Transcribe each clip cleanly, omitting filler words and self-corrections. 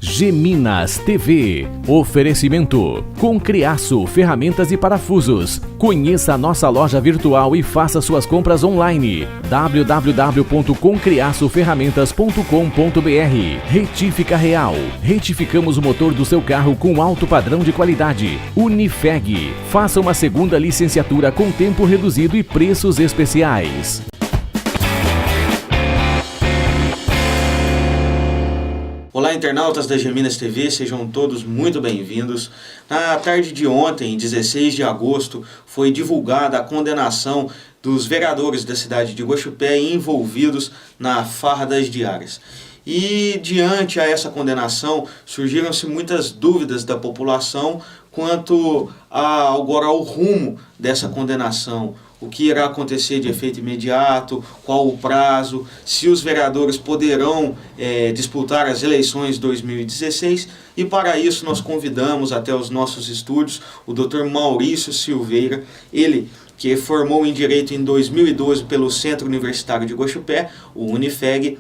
Geminas TV. Oferecimento Concreaço, ferramentas e parafusos. Conheça a nossa loja virtual e faça suas compras online. www.concreaçoferramentas.com.br. Retífica Real. Retificamos o motor do seu carro com alto padrão de qualidade. Unifeg. Faça uma segunda licenciatura com tempo reduzido e preços especiais. Olá, internautas da Geminas TV, sejam todos muito bem-vindos. Na tarde de ontem, 16 de agosto, foi divulgada a condenação dos vereadores da cidade de Guaxupé envolvidos na farra das diárias. E diante a essa condenação, surgiram-se muitas dúvidas da população quanto agora ao rumo dessa condenação. O que irá acontecer de efeito imediato, qual o prazo, se os vereadores poderão disputar as eleições 2016. E para isso nós convidamos até os nossos estúdios o Dr. Maurício Silveira, ele que formou em Direito em 2012 pelo Centro Universitário de Guaxupé, o Unifeg,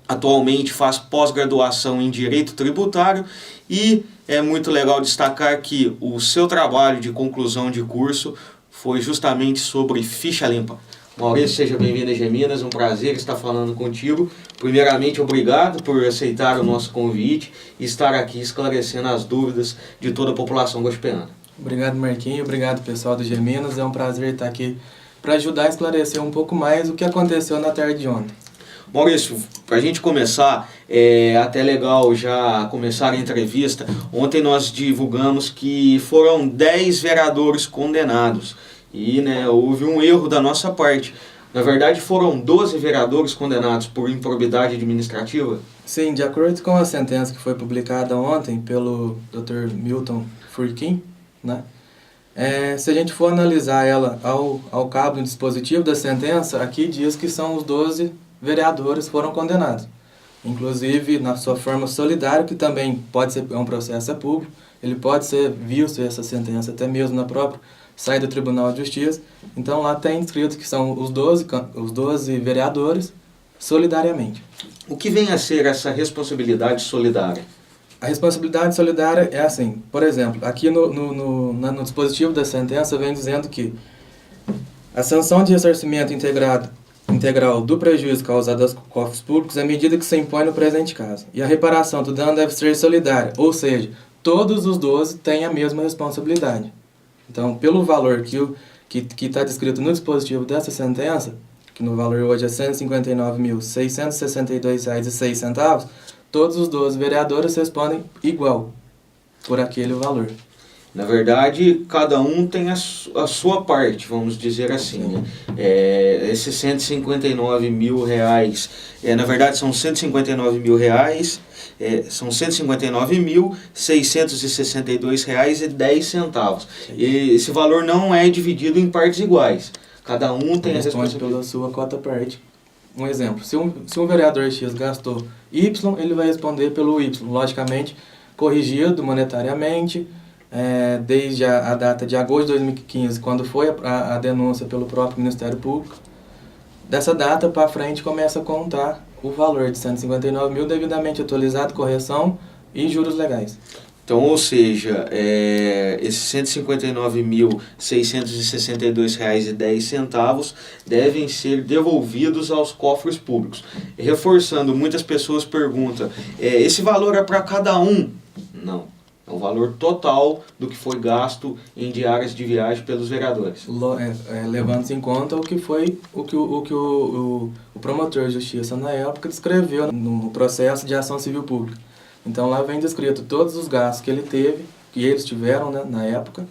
atualmente faz pós-graduação em Direito Tributário e é muito legal destacar que o seu trabalho de conclusão de curso foi justamente sobre ficha limpa. Maurício, seja bem-vindo a Geminas, um prazer estar falando contigo. Primeiramente, obrigado por aceitar o nosso convite e estar aqui esclarecendo as dúvidas de toda a população guaxupeana. Obrigado, Marquinhos, obrigado pessoal do Geminas, é um prazer estar aqui para ajudar a esclarecer um pouco mais o que aconteceu na tarde de ontem. Maurício, para a gente começar, é até legal já começar a entrevista. Ontem nós divulgamos que foram 10 vereadores condenados e houve um erro da nossa parte. Na verdade, foram 12 vereadores condenados por improbidade administrativa? Sim, de acordo com a sentença que foi publicada ontem pelo Dr. Milton Furquim, se a gente for analisar ela ao cabo do dispositivo da sentença, aqui diz que são os 12 vereadores foram condenados. Inclusive, na sua forma solidária, que também pode ser um processo público, ele pode ser visto, essa sentença, até mesmo na própria saída do Tribunal de Justiça. Então, lá está inscrito que são os 12 vereadores solidariamente. O que vem a ser essa responsabilidade solidária? A responsabilidade solidária é assim, por exemplo, aqui no dispositivo da sentença vem dizendo que a sanção de ressarcimento integral do prejuízo causado aos cofres públicos é a medida que se impõe no presente caso. E a reparação do dano deve ser solidária, ou seja, todos os 12 têm a mesma responsabilidade. Então, pelo valor que está descrito no dispositivo dessa sentença, que no valor hoje é R$ 159.662,06, todos os 12 vereadores respondem igual por aquele valor. Na verdade, cada um tem a sua parte, vamos dizer assim. Esses R$ 159 mil, na verdade são R$ 159 mil, são R$ 159.662,10. E esse valor não é dividido em partes iguais. Cada um tem a responsabilidade pela sua cota parte. Um exemplo, se um vereador X gastou Y, ele vai responder pelo Y, logicamente corrigido monetariamente, desde a data de agosto de 2015, quando foi a denúncia pelo próprio Ministério Público. Dessa data para frente começa a contar o valor de 159 mil devidamente atualizado, correção e juros legais. Então, ou seja, esses R$ 159.662,10 devem ser devolvidos aos cofres públicos. Reforçando, muitas pessoas perguntam, esse valor é para cada um? Não. É o valor total do que foi gasto em diárias de viagem pelos vereadores. Levando-se em conta o que o promotor de justiça na época descreveu no processo de ação civil pública. Então lá vem descrito todos os gastos que ele teve, que eles tiveram na época,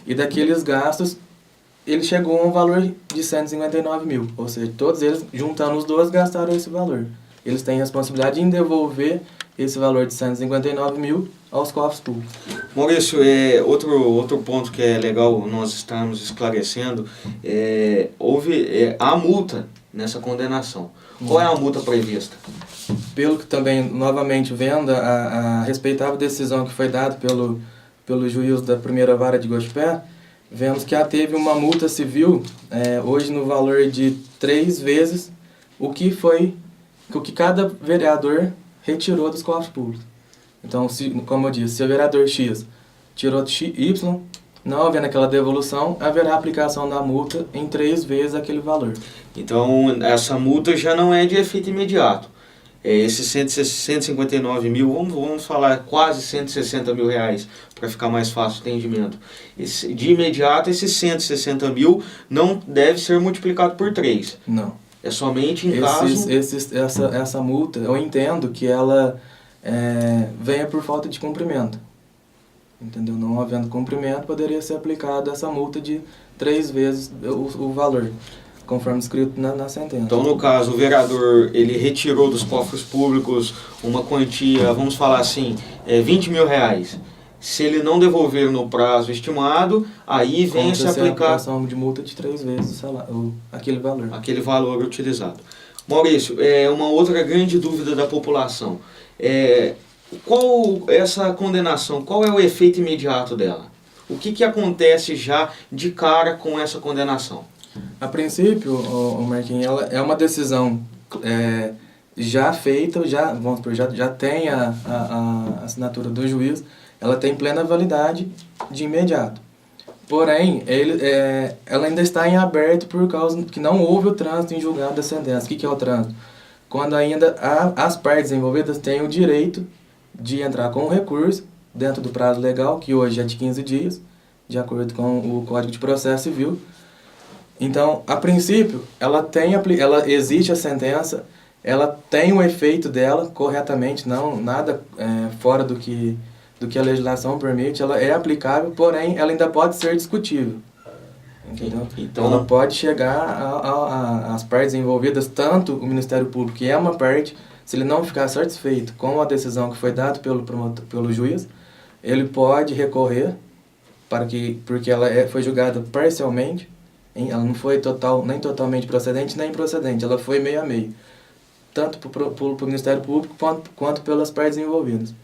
e daqueles gastos ele chegou a um valor de 159 mil, ou seja, todos eles, juntando os dois, gastaram esse valor. Eles têm responsabilidade em devolver esse valor de 159 mil aos cofres públicos. Maurício, outro ponto que é legal nós estarmos esclarecendo, houve a multa nessa condenação. Qual é a multa prevista? Pelo que também, novamente, vendo a respeitável decisão que foi dada pelo juiz da primeira vara de Guaxupé, vemos que teve uma multa civil, hoje no valor de 3 vezes o que cada vereador retirou dos cofres públicos. Então, como eu disse, se o vereador X tirou Y, não havendo aquela devolução, haverá aplicação da multa em 3 vezes aquele valor. Então, essa multa já não é de efeito imediato. Esses 159 mil, vamos falar quase 160 mil reais, para ficar mais fácil o entendimento. De imediato, esses 160 mil não deve ser multiplicado por 3. Não. É somente em caso... Essa multa, eu entendo que ela venha por falta de cumprimento. Entendeu? Não havendo cumprimento, poderia ser aplicada essa multa de 3 vezes o valor, conforme escrito na sentença. Então, no caso, o vereador, ele retirou dos cofres públicos uma quantia, vamos falar assim, 20 mil reais. Se ele não devolver no prazo estimado, aí vem se aplicar... a aplicação de multa de 3 vezes aquele valor. Aquele valor utilizado. Maurício, uma outra grande dúvida da população. Qual essa condenação, qual é o efeito imediato dela? O que acontece já de cara com essa condenação? A princípio, Marquinhos, ela é uma decisão já feita, vamos supor, já tem a assinatura do juiz, ela tem plena validade de imediato. Porém, ela ainda está em aberto por causa que não houve o trânsito em julgado da sentença. O que é o trânsito? Quando ainda as partes envolvidas têm o direito de entrar com o recurso dentro do prazo legal, que hoje é de 15 dias, de acordo com o Código de Processo Civil. Então, a princípio, existe a sentença, ela tem o efeito dela corretamente, nada fora do que a legislação permite, ela é aplicável, porém, ela ainda pode ser discutível. Entendeu? Então, ela pode chegar às partes envolvidas, tanto o Ministério Público, que é uma parte, se ele não ficar satisfeito com a decisão que foi dada pelo juiz, ele pode recorrer, porque ela foi julgada parcialmente, ela não foi nem totalmente procedente, nem improcedente, ela foi meio a meio, tanto para o Ministério Público quanto pelas partes envolvidas.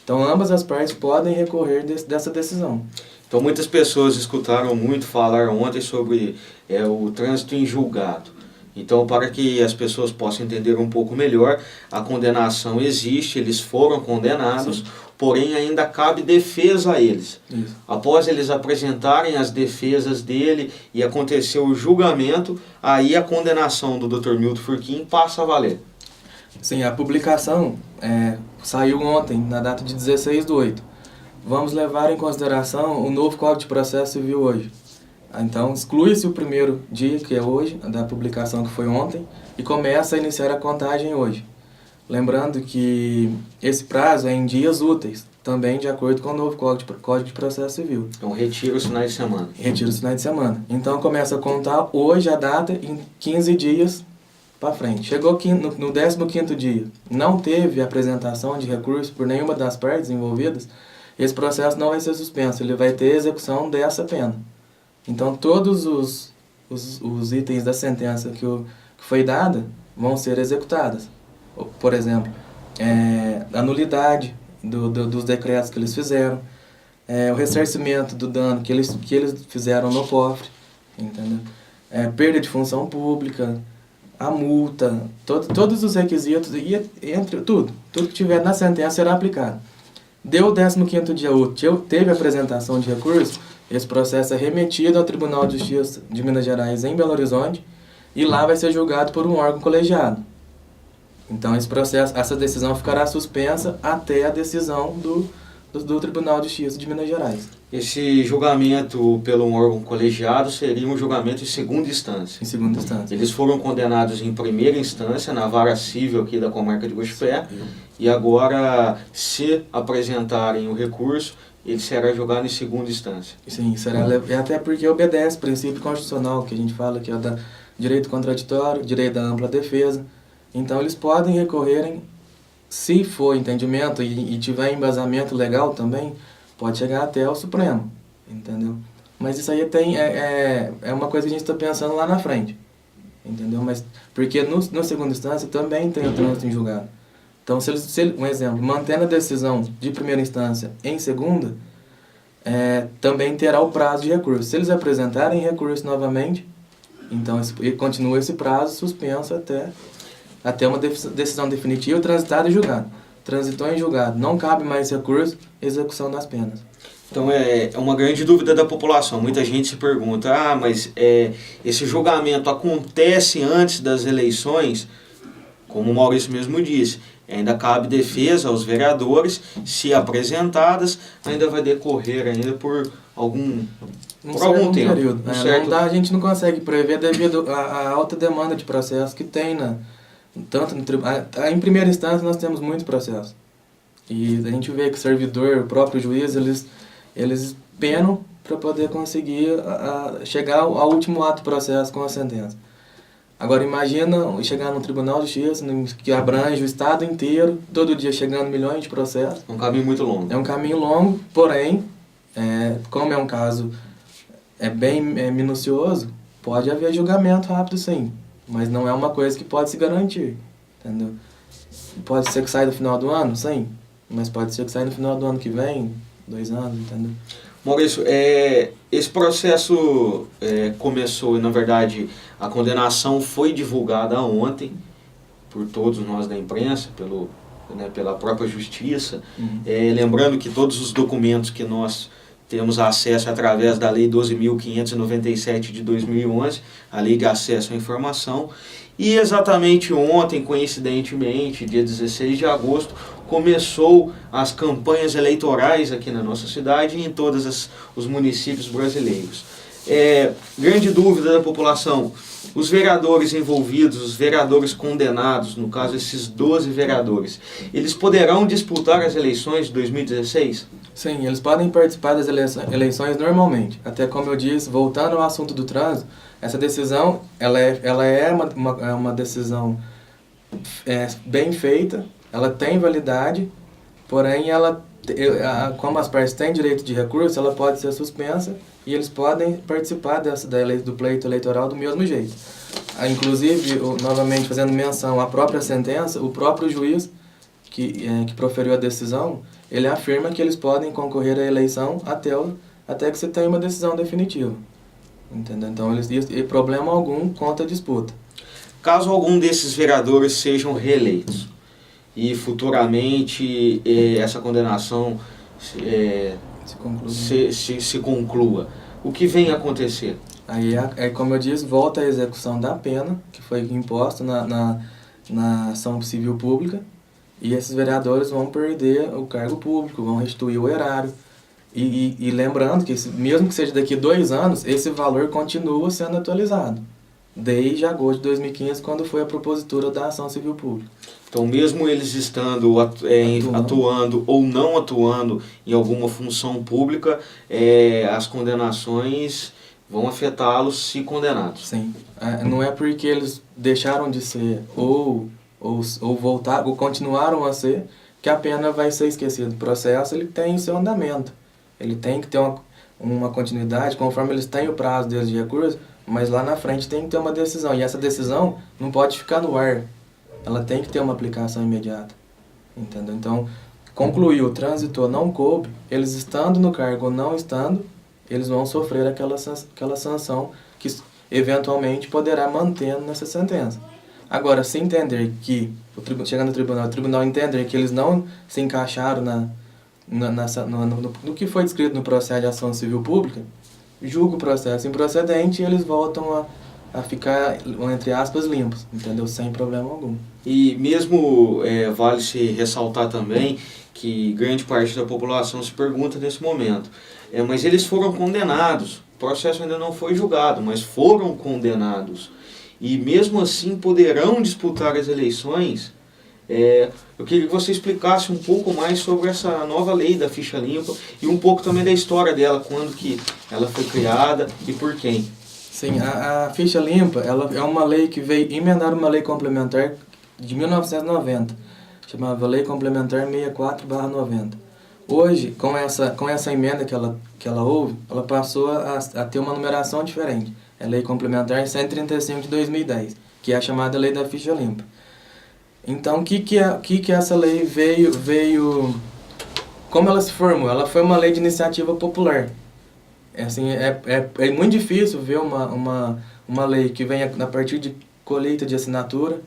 Então, ambas as partes podem recorrer dessa decisão. Então, muitas pessoas escutaram muito falar ontem sobre o trânsito em julgado. Então, para que as pessoas possam entender um pouco melhor, a condenação existe, eles foram condenados, sim, porém ainda cabe defesa a eles. Isso. Após eles apresentarem as defesas dele e acontecer o julgamento, aí a condenação do Dr. Milton Furquim passa a valer. Sim, a publicação saiu ontem, na data de 16/8. Vamos levar em consideração o novo Código de Processo Civil hoje. Então, exclui-se o primeiro dia, que é hoje, da publicação que foi ontem, e começa a iniciar a contagem hoje. Lembrando que esse prazo é em dias úteis, também de acordo com o novo Código de Processo Civil. Então, retira os finais de semana. Retira os finais de semana. Então, começa a contar hoje a data em 15 dias para frente. Chegou no 15º dia, não teve apresentação de recurso por nenhuma das partes envolvidas, esse processo não vai ser suspenso, ele vai ter execução dessa pena. Então, todos os itens da sentença que foi dada vão ser executados. Por exemplo, a nulidade dos decretos que eles fizeram, o ressarcimento do dano que eles fizeram no cofre, entendeu? Perda de função pública, a multa, todos os requisitos, e entre tudo que tiver na sentença será aplicado. Deu o 15º dia útil, teve apresentação de recurso, esse processo é remetido ao Tribunal de Justiça de Minas Gerais em Belo Horizonte e lá vai ser julgado por um órgão colegiado. Então essa decisão ficará suspensa até a decisão do Tribunal de Justiça de Minas Gerais. Esse julgamento pelo órgão colegiado seria um julgamento em segunda instância. Em segunda instância. Eles foram condenados em primeira instância, na vara cível aqui da comarca de Guaxupé, e agora, se apresentarem o recurso, ele será julgado em segunda instância. Sim, será, até porque obedece o princípio constitucional, que a gente fala que é da direito contraditório, direito da ampla defesa. Então, eles podem recorrerem, se for entendimento e tiver embasamento legal também, pode chegar até o Supremo, entendeu? Mas isso aí é uma coisa que a gente está pensando lá na frente, entendeu? Mas, porque no segunda instância também tem o trânsito em julgado. Então, um exemplo, mantendo a decisão de primeira instância em segunda, também terá o prazo de recurso. Se eles apresentarem recurso novamente, então continua esse prazo suspenso até uma decisão definitiva, transitada e julgada. transitou em julgado, não cabe mais recurso, execução das penas. Então é uma grande dúvida da população. Muita gente se pergunta, mas esse julgamento acontece antes das eleições? Como o Maurício mesmo disse, ainda cabe defesa aos vereadores, se apresentadas, ainda vai decorrer ainda por algum tempo. Período. A gente não consegue prever devido à alta demanda de processos que tem, tanto no tribunal. Em primeira instância nós temos muitos processos. E a gente vê que o servidor, o próprio juiz, eles penam para poder conseguir chegar ao último ato do processo com a sentença. Agora imagina chegar no Tribunal de Justiça, que abrange o estado inteiro, todo dia chegando milhões de processos. É um caminho muito longo. É um caminho longo, porém, como é um caso bem minucioso, pode haver julgamento rápido sim, mas não é uma coisa que pode se garantir, entendeu? Pode ser que saia no final do ano, sim, mas pode ser que saia no final do ano que vem, 2 anos, entendeu? Maurício, esse processo começou, na verdade, a condenação foi divulgada ontem por todos nós da imprensa, pela própria Justiça. Uhum. Lembrando que todos os documentos que nós temos acesso através da Lei 12.597 de 2011, a Lei de Acesso à Informação, e exatamente ontem, coincidentemente, dia 16 de agosto, começou as campanhas eleitorais aqui na nossa cidade e em todos os municípios brasileiros. Grande dúvida da população, os vereadores envolvidos, os vereadores condenados, no caso esses 12 vereadores, eles poderão disputar as eleições de 2016? Sim, eles podem participar das eleições normalmente. Até como eu disse, voltando ao assunto do trânsito, essa decisão ela é uma decisão bem feita, ela tem validade, porém como as partes têm direito de recurso, ela pode ser suspensa e eles podem participar do pleito eleitoral do mesmo jeito. Inclusive, novamente fazendo menção à própria sentença, o próprio juiz que proferiu a decisão, ele afirma que eles podem concorrer à eleição até que se tenha uma decisão definitiva. Entendeu? Então, problema algum contra a disputa. Caso algum desses vereadores sejam reeleitos e futuramente essa condenação se conclua, o que vem a acontecer? Aí, como eu disse, volta a execução da pena que foi imposta na ação civil pública e esses vereadores vão perder o cargo público, vão restituir o erário. E lembrando que, mesmo que seja daqui 2 anos, esse valor continua sendo atualizado, desde agosto de 2015, quando foi a propositura da ação civil pública. Então, mesmo eles estando atuando ou não atuando em alguma função pública, as condenações vão afetá-los se condenados. Sim. Não é porque eles deixaram de ser ou voltaram, ou continuaram a ser, que a pena vai ser esquecida. O processo ele tem o seu andamento. Ele tem que ter uma continuidade, conforme eles têm o prazo deles de recurso, mas lá na frente tem que ter uma decisão. E essa decisão não pode ficar no ar. Ela tem que ter uma aplicação imediata. Entendeu? Então, concluiu, transitou, não coube, eles estando no cargo ou não estando, eles vão sofrer aquela sanção que eventualmente poderá manter nessa sentença. Agora, se entender que, chegando no tribunal entender que eles não se encaixaram no que foi descrito no processo de ação civil pública, julga o processo improcedente e eles voltam a ficar, entre aspas, limpos, entendeu? Sem problema algum. E mesmo vale se ressaltar também que grande parte da população se pergunta nesse momento, mas eles foram condenados, o processo ainda não foi julgado, mas foram condenados, e mesmo assim poderão disputar as eleições. Eu queria que você explicasse um pouco mais sobre essa nova lei da ficha limpa e um pouco também da história dela, quando que ela foi criada e por quem. Sim, a ficha limpa ela é uma lei que veio emendar uma lei complementar de 1990, chamava Lei Complementar 64/90. Hoje, com essa emenda que ela houve, ela passou a ter uma numeração diferente. É a Lei Complementar 135 de 2010, que é a chamada Lei da Ficha Limpa. Então, o que essa lei veio... Como ela se formou? Ela foi uma lei de iniciativa popular. É muito difícil ver uma lei que venha a partir de colheita de assinatura,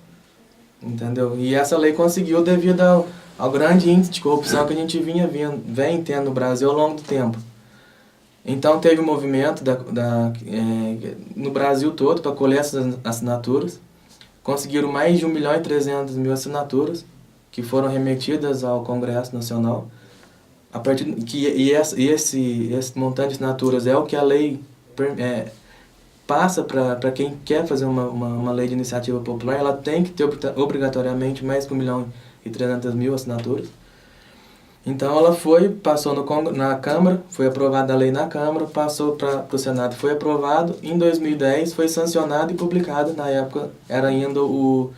entendeu? E essa lei conseguiu devido ao grande índice de corrupção que a gente vem tendo no Brasil ao longo do tempo. Então teve um movimento no Brasil todo para colher essas assinaturas. Conseguiram mais de 1.300.000 assinaturas que foram remetidas ao Congresso Nacional. Esse montante de assinaturas é o que a lei passa para quem quer fazer uma lei de iniciativa popular. Ela tem que ter obrigatoriamente mais que 1.300.000 assinaturas. Então ela passou na Câmara, foi aprovada a lei na Câmara, passou para o Senado, foi aprovado. Em 2010 foi sancionado e publicado. Na época era ainda o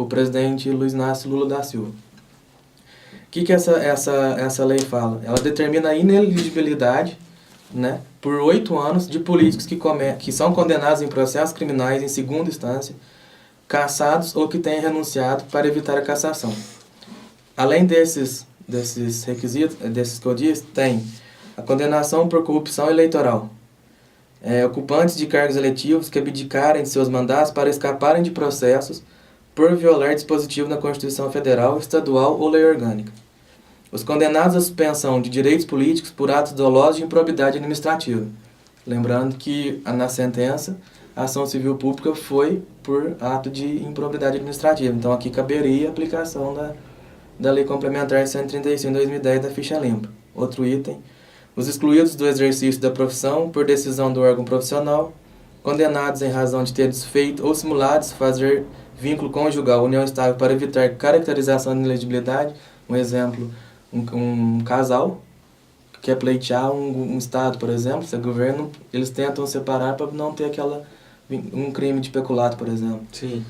presidente Luiz Inácio Lula da Silva. O que essa lei fala? Ela determina a ineligibilidade, né, por 8 anos de políticos que são condenados em processos criminais em segunda instância, cassados ou que tenham renunciado para evitar a cassação. Além desses requisitos, desses que eu disse, tem a condenação por corrupção eleitoral, ocupantes de cargos eletivos que abdicarem de seus mandatos para escaparem de processos por violar dispositivo na Constituição Federal, Estadual ou lei orgânica. Os condenados à suspensão de direitos políticos por atos dolosos de improbidade administrativa. Lembrando que na sentença, a ação civil pública foi por ato de improbidade administrativa. Então aqui caberia a aplicação da Lei Complementar 135 de 2010 da ficha limpa. Outro item, os excluídos do exercício da profissão por decisão do órgão profissional, condenados em razão de ter desfeito ou simulado fazer vínculo conjugal, união estável para evitar caracterização de inelegibilidade. Um exemplo, um casal que quer pleitear um estado, por exemplo, se o governo, eles tentam separar para não ter um crime de peculato, por exemplo. Sim.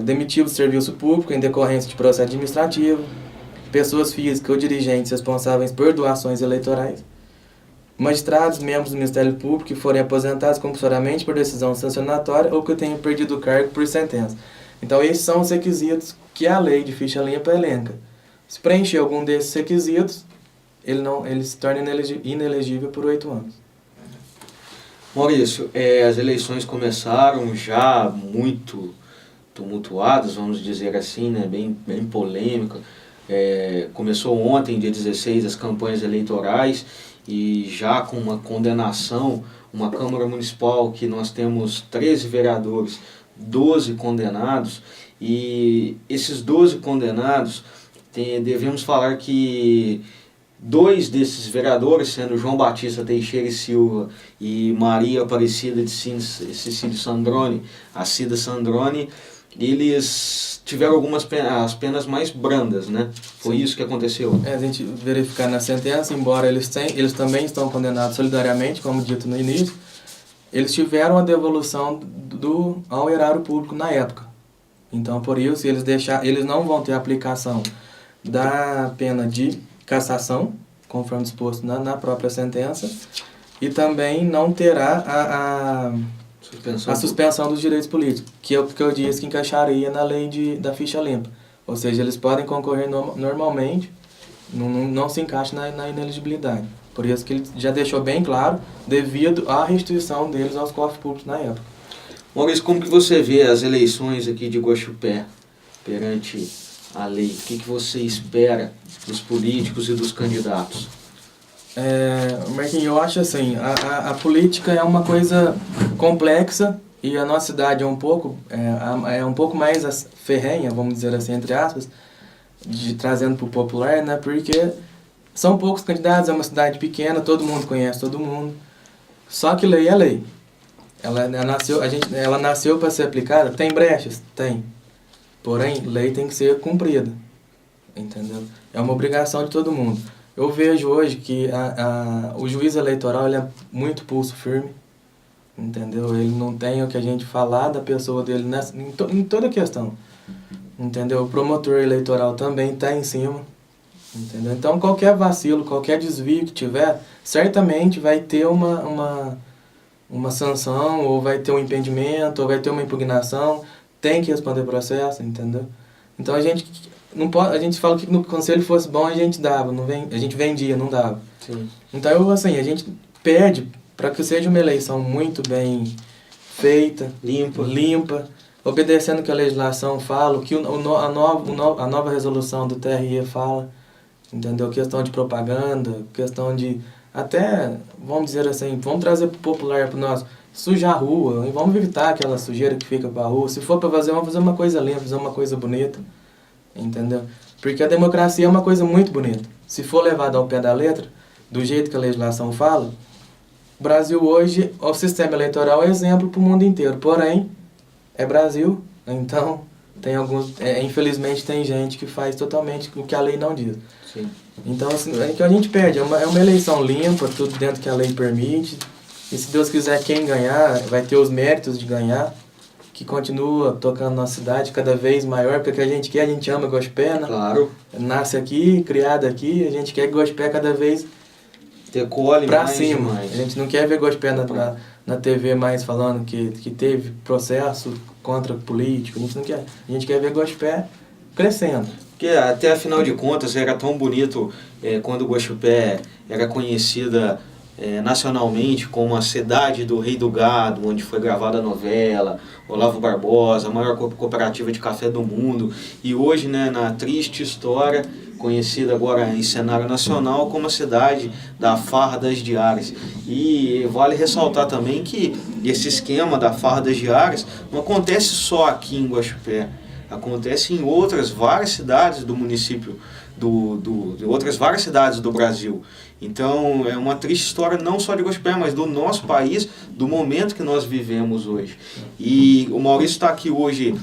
Demitido do serviço público em decorrência de processo administrativo, pessoas físicas ou dirigentes responsáveis por doações eleitorais, magistrados, membros do Ministério Público que forem aposentados compulsoriamente por decisão sancionatória ou que tenham perdido o cargo por sentença. Então esses são os requisitos que a lei de ficha limpa elenca. Se preencher algum desses requisitos, ele se torna inelegível por 8 anos. Maurício, as eleições começaram já muito tumultuadas, vamos dizer assim, né? bem polêmica. Começou ontem, dia 16, as campanhas eleitorais e já com uma condenação, uma Câmara Municipal que nós temos 13 vereadores, 12 condenados, e esses 12 condenados, devemos falar que 2 desses vereadores, sendo João Batista Teixeira e Silva e Maria Aparecida de Cecílio Sandrone, a Cida Sandrone, eles tiveram as penas mais brandas, né? Foi isso que aconteceu. A gente verificar na sentença, embora eles também estão condenados solidariamente, como dito no início, eles tiveram a devolução ao erário público na época. Então, por isso, eles não vão ter aplicação da pena de cassação, conforme disposto na própria sentença, e também não terá a suspensão dos direitos políticos, que é o que eu disse que encaixaria na lei da ficha limpa. Ou seja, eles podem concorrer normalmente, não se encaixa na inelegibilidade. Por isso que ele já deixou bem claro, devido à restituição deles aos cofres públicos na época. Maurício, como que você vê as eleições aqui de Guaxupé perante a lei? O que você espera dos políticos e dos candidatos? Marquinhos, eu acho assim, a política é uma coisa complexa e a nossa cidade é um pouco mais ferrenha, vamos dizer assim, entre aspas, trazendo para o popular, né? Porque são poucos candidatos, é uma cidade pequena, todo mundo conhece todo mundo. Só que lei é lei. Ela nasceu para ser aplicada, tem brechas? Tem. Porém, lei tem que ser cumprida, entendeu? É uma obrigação de todo mundo. Eu vejo hoje que o juiz eleitoral ele é muito pulso firme, entendeu? Ele não tem o que a gente falar da pessoa dele em toda questão, entendeu? O promotor eleitoral também está em cima, entendeu? Então, qualquer vacilo, qualquer desvio que tiver, certamente vai ter uma sanção, ou vai ter um impedimento, ou vai ter uma impugnação, tem que responder processo, entendeu? Então, a gente fala que no conselho fosse bom, a gente dava, a gente vendia, não dava. Sim. Então, a gente pede para que seja uma eleição muito bem feita, limpa, obedecendo o que a legislação fala, o que a nova resolução do TRE fala, entendeu? Questão de propaganda, questão de, até, vamos dizer assim, vamos trazer para o popular, para nós, sujar a rua, e vamos evitar aquela sujeira que fica para a rua. Se for para fazer, vamos fazer uma coisa limpa, fazer uma coisa bonita, entendeu? Porque a democracia é uma coisa muito bonita. Se for levado ao pé da letra, do jeito que a legislação fala, o Brasil hoje, o sistema eleitoral é exemplo para o mundo inteiro, porém, é Brasil, então tem alguns, infelizmente tem gente que faz totalmente o que a lei não diz. Sim. Então assim, é que a gente pede, é uma eleição limpa, tudo dentro que a lei permite, e se Deus quiser quem ganhar vai ter os méritos de ganhar, que continua tocando nossa cidade cada vez maior, porque o que a gente quer, a gente ama Gospé, né? Claro. Nasce aqui, criado aqui, a gente quer que Gospé cada vez decolhe pra mais cima. demais. A gente não quer ver Gospé na TV mais falando que teve processo contra político, a gente não quer. A gente quer ver Gospé crescendo. Porque até afinal de contas era tão bonito quando Guaxupé era conhecida nacionalmente como a cidade do Rei do Gado, onde foi gravada a novela, Olavo Barbosa, a maior cooperativa de café do mundo, e hoje, né, na triste história, conhecida agora em cenário nacional como a cidade da farra das diárias. E vale ressaltar também que esse esquema da farra das diárias não acontece só aqui em Guaxupé, acontece em outras várias cidades do município, de outras várias cidades do Brasil. Então é uma triste história não só de Guaxupé, mas do nosso país, do momento que nós vivemos hoje. E o Maurício está aqui hoje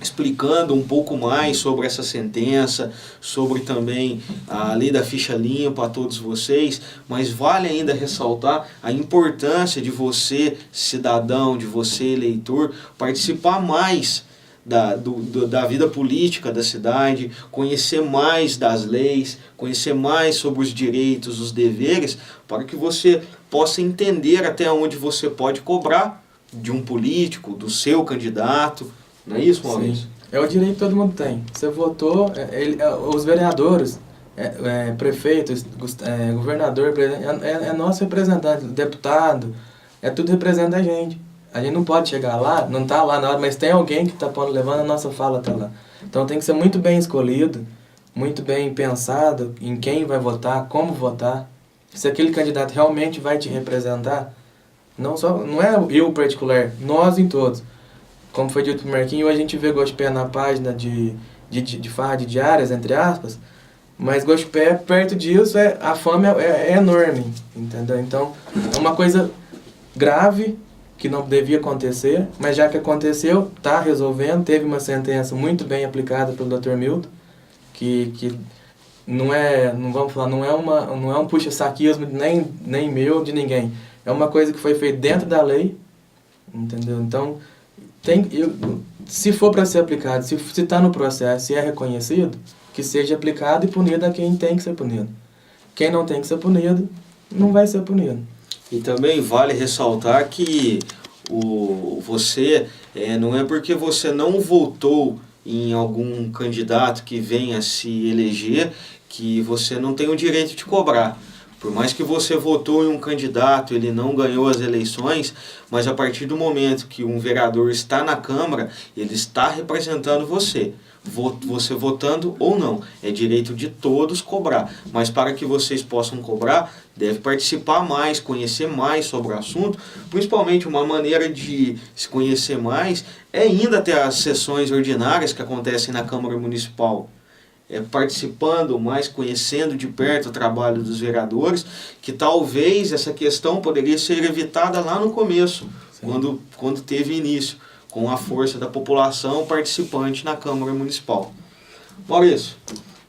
explicando um pouco mais sobre essa sentença, sobre também a lei da ficha limpa a todos vocês, mas vale ainda ressaltar a importância de você, cidadão, de você, eleitor, participar mais da vida política da cidade, conhecer mais das leis, conhecer mais sobre os direitos, os deveres, para que você possa entender até onde você pode cobrar de um político, do seu candidato. Não é isso, Maurício? Sim. É o direito que todo mundo tem. Você votou, os vereadores, prefeitos, governador, é nosso representante, deputado, tudo representa a gente. A gente não pode chegar lá, não está lá na hora, mas tem alguém que está levando a nossa fala até lá. Então tem que ser muito bem escolhido, muito bem pensado em quem vai votar, como votar, se aquele candidato realmente vai te representar. Não é eu particular, nós em todos. Como foi dito pro Marquinhos, hoje a gente vê Gospé na página de farra de diárias, entre aspas, mas Gospé, perto disso, a fama é enorme, entendeu? Então, é uma coisa grave, que não devia acontecer, mas já que aconteceu, está resolvendo, teve uma sentença muito bem aplicada pelo Dr. Milton, que não é um puxa-saquismo nem meu, de ninguém. É uma coisa que foi feita dentro da lei, entendeu? Então, se for para ser aplicado, se está no processo, se é reconhecido, que seja aplicado e punido a quem tem que ser punido. Quem não tem que ser punido, não vai ser punido. E também vale ressaltar que você não é porque você não votou em algum candidato que venha se eleger que você não tem o direito de cobrar. Por mais que você votou em um candidato, ele não ganhou as eleições, mas a partir do momento que um vereador está na Câmara, ele está representando você. Você votando ou não, é direito de todos cobrar, mas para que vocês possam cobrar, deve participar mais, conhecer mais sobre o assunto, principalmente uma maneira de se conhecer mais é indo até as sessões ordinárias que acontecem na Câmara Municipal, participando mais, conhecendo de perto o trabalho dos vereadores, que talvez essa questão poderia ser evitada lá no começo, quando teve início, com a força da população participante na Câmara Municipal. Maurício,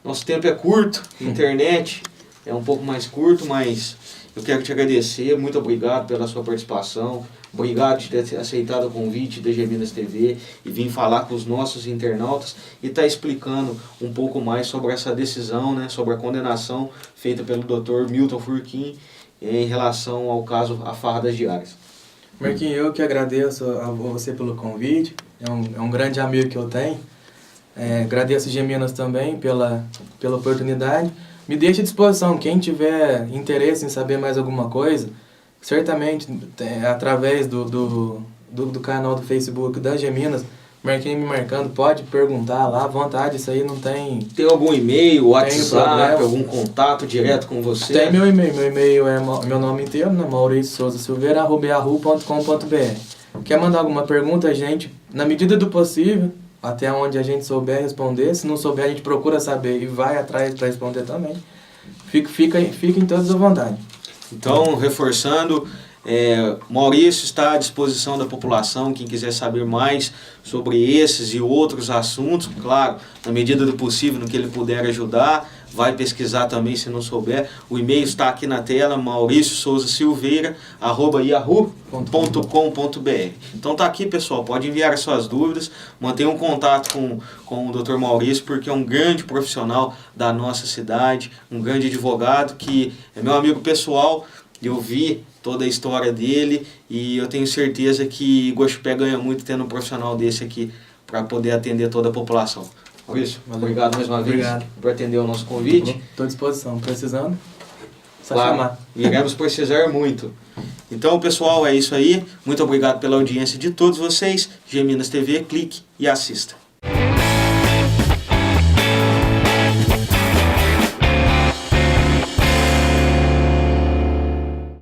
nosso tempo é curto, internet é um pouco mais curto, mas eu quero te agradecer, muito obrigado pela sua participação, obrigado de ter aceitado o convite da Geminas TV e vir falar com os nossos internautas e estar explicando um pouco mais sobre essa decisão, né, sobre a condenação feita pelo Dr. Milton Furquim em relação ao caso A Farra das Diárias. Marquinhos, eu que agradeço a você pelo convite, é um grande amigo que eu tenho. Agradeço a Geminas também pela oportunidade. Me deixe à disposição, quem tiver interesse em saber mais alguma coisa, certamente através do canal do Facebook da Geminas, Marquei me marcando, pode perguntar lá à vontade, isso aí não tem... Tem algum e-mail, WhatsApp, problema. algum contato direto com você? Tem meu e-mail é meu nome inteiro, né? mauriciososilveira@yahoo.com.br. Quer mandar alguma pergunta, a gente, na medida do possível, até onde a gente souber responder. Se não souber, a gente procura saber e vai atrás para responder também. Fiquem todos à vontade. Então, reforçando, Maurício está à disposição da população, quem quiser saber mais sobre esses e outros assuntos, claro, na medida do possível, no que ele puder ajudar, vai pesquisar também se não souber. O e-mail está aqui na tela, mauriciososilveira@yahoo.com.br. Então tá aqui, pessoal, pode enviar as suas dúvidas, mantenha um contato com o Dr. Maurício, porque é um grande profissional da nossa cidade, um grande advogado que é meu amigo pessoal. Eu vi toda a história dele e eu tenho certeza que Guaxupé ganha muito tendo um profissional desse aqui para poder atender toda a população. Maurício, obrigado mais uma vez por atender o nosso convite. Estou à disposição, precisando, só claro, chamar. Iremos precisar muito. Então, pessoal, é isso aí. Muito obrigado pela audiência de todos vocês. Geminas TV, clique e assista.